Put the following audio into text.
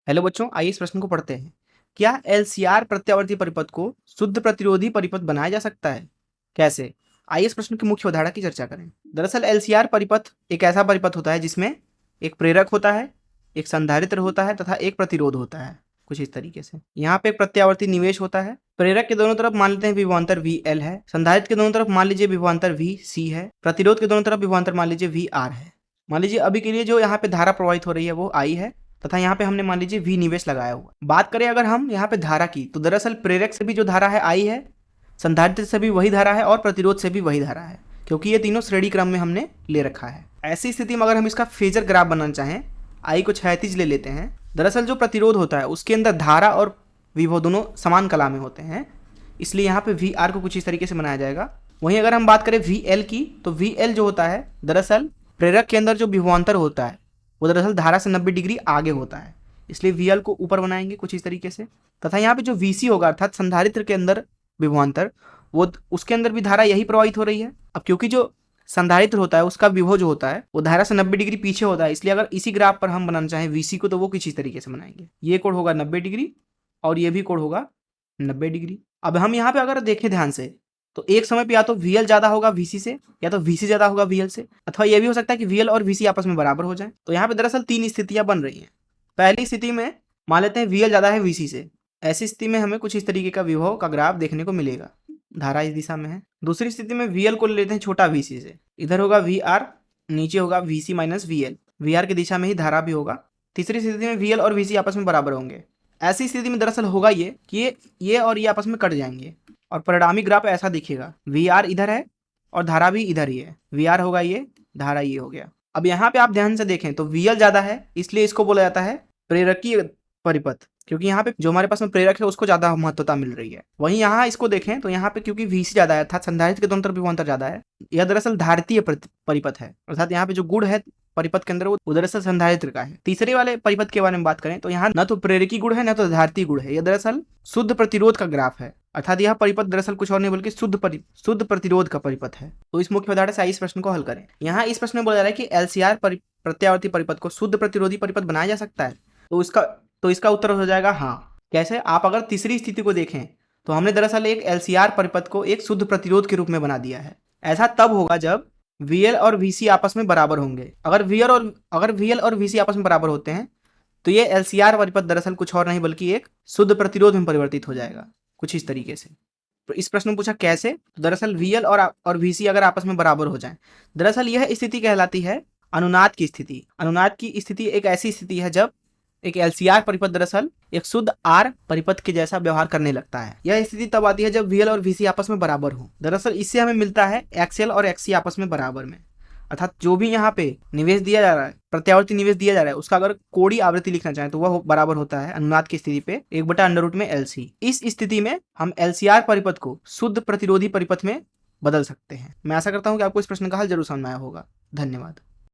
Hello बच्चों, आइए इस प्रश्न को पढ़ते हैं। क्या एलसीआर प्रत्यावर्ती परिपथ को शुद्ध प्रतिरोधी परिपथ बनाया जा सकता है? कैसे? आइए इस प्रश्न की मुख्य अवधारणा की चर्चा करें। दरअसल एलसीआर परिपथ एक ऐसा परिपथ होता है जिसमें एक प्रेरक होता है, एक संधारित्र होता है तथा एक प्रतिरोध होता है। कुछ इस तरीके से यहाँ पे एक प्रत्यावर्ती निवेश होता है। प्रेरक के दोनों तरफ मान लेते हैं विभवांतर VL है, संधारित्र के दोनों तरफ मान लीजिए विभवांतर VC है, प्रतिरोध के दोनों तरफ विभवांतर मान लीजिए VR है। मान लीजिए अभी के लिए जो यहाँ पे धारा प्रवाहित हो रही है वो I है तथा यहाँ पे हमने मान लीजिए V निवेश लगाया हुआ। बात करें अगर हम यहाँ पे धारा की, तो दरअसल प्रेरक से भी जो धारा है I है, संधारित्र से भी वही धारा है और प्रतिरोध से भी वही धारा है, क्योंकि ये तीनों श्रेणी क्रम में हमने ले रखा है। ऐसी स्थिति में अगर हम इसका फेजर ग्राफ बनाना चाहें, I को क्षैतिज ले लेते हैं। दरअसल जो प्रतिरोध होता है उसके अंदर धारा और विभव दोनों समान कला में होते हैं, इसलिए यहाँ पे VR को कुछ इस तरीके से बनाया जाएगा। वहीं अगर हम बात करें VL की, तो VL जो होता है दरअसल प्रेरक के अंदर जो विभवांतर होता है वो दरअसल धारा से 90 डिग्री आगे होता है, इसलिए VL को ऊपर बनाएंगे कुछ इस तरीके से। तथा यहाँ पे जो VC होगा अर्थात संधारित्र के अंदर विभवांतर, वो उसके अंदर भी धारा यही प्रवाहित हो रही है। अब क्योंकि जो संधारित्र होता है उसका विभव जो होता है वो धारा से 90 डिग्री पीछे होता है, इसलिए अगर इसी ग्राफ पर हम बनाना चाहें VC को, तो वो किसी तरीके से बनाएंगे। ये कोण होगा 90 डिग्री और ये भी कोण होगा 90 डिग्री। अब हम यहाँ पे अगर देखें ध्यान से, तो एक समय पे या तो VL ज्यादा होगा VC से, या तो VC ज्यादा होगा VL से, अथवा ये भी हो सकता है कि VL और VC आपस में बराबर हो जाए। तो यहाँ पे दरअसल तीन स्थितियां बन रही हैं। पहली स्थिति में मान लेते हैं VL ज्यादा है VC से, ऐसी स्थिति में हमें कुछ इस तरीके का विभव का ग्राफ देखने को मिलेगा, धारा इस दिशा में है। दूसरी स्थिति में VL को ले लेते हैं छोटा VC से, इधर होगा VR, नीचे होगा VC माइनस VL, VR की दिशा में ही धारा भी होगा। तीसरी स्थिति में VL और VC आपस में बराबर होंगे। ऐसी स्थिति में दरअसल होगा ये कि ये और ये आपस में कट जाएंगे और परिणामी ग्राफ ऐसा दिखेगा। VR इधर है और धारा भी इधर ही है, VR होगा ये, धारा ये हो गया। अब यहाँ पे आप ध्यान से देखें तो VL ज्यादा है, इसलिए इसको बोला जाता है प्रेरकीय परिपथ, क्योंकि यहाँ पे जो हमारे पास में प्रेरक है उसको ज्यादा महत्वता मिल रही है। वहीं यहाँ इसको देखें तो यहाँ पे क्योंकि VC ज्यादा है अर्थात संधारित्र के दोनों तरफ विभवांतर ज्यादा है, यह दरअसल धारितीय परिपथ है, अर्थात यहाँ पे जो गुण है परिपथ के अंदर वो दरअसल संधारित्र का है। तीसरे वाले परिपथ के बारे में बात करें तो यहाँ न तो प्रेरकी गुण है न तो धारितीय गुण है, यह दरअसल शुद्ध प्रतिरोध का ग्राफ है, अर्थात यह परिपथ दरअसल कुछ और नहीं बल्कि शुद्ध प्रतिरोध का परिपथ है। तो इस मुख्य उदाहरण से इस प्रश्न को हल करें। यहाँ इस प्रश्न में बोला जा रहा है कि एलसीआर प्रत्यावर्ती परिपथ को शुद्ध प्रतिरोधी परिपथ बनाया जा सकता है, तो इसका उत्तर हो जाएगा हाँ। कैसे? आप अगर तीसरी स्थिति को देखें तो हमने दरअसल एक एलसीआर परिपथ को एक शुद्ध प्रतिरोध के रूप में बना दिया है। ऐसा तब होगा जब VL और VC आपस में बराबर होंगे। अगर VL और VC आपस में बराबर होते हैं तो ये एलसीआर परिपथ दरअसल कुछ और नहीं बल्कि एक शुद्ध प्रतिरोध में परिवर्तित हो जाएगा, कुछ इस तरीके से। तो इस प्रश्न में पूछा कैसे, तो दरअसल VL और VC अगर आपस में बराबर हो जाएं, दरअसल यह स्थिति कहलाती है अनुनाद की स्थिति। अनुनाद की स्थिति एक ऐसी स्थिति है जब एक एलसीआर परिपथ दरअसल एक शुद्ध आर परिपथ के जैसा व्यवहार करने लगता है। यह स्थिति तब आती है जब VL और VC आपस में बराबर हो। दरअसल इससे हमें मिलता है XL और XC आपस में बराबर में, अर्थात जो भी यहाँ पे निवेश दिया जा रहा है, प्रत्यावर्ती निवेश दिया जा रहा है, उसका अगर कोणीय आवृत्ति लिखना चाहें तो वह बराबर होता है अनुनाद की स्थिति पे 1/√में LC। इस स्थिति में हम एलसीआर परिपथ को शुद्ध प्रतिरोधी परिपथ में बदल सकते हैं। मैं आशा करता हूँ कि आपको इस प्रश्न का हल जरूर समझ में आया होगा। धन्यवाद।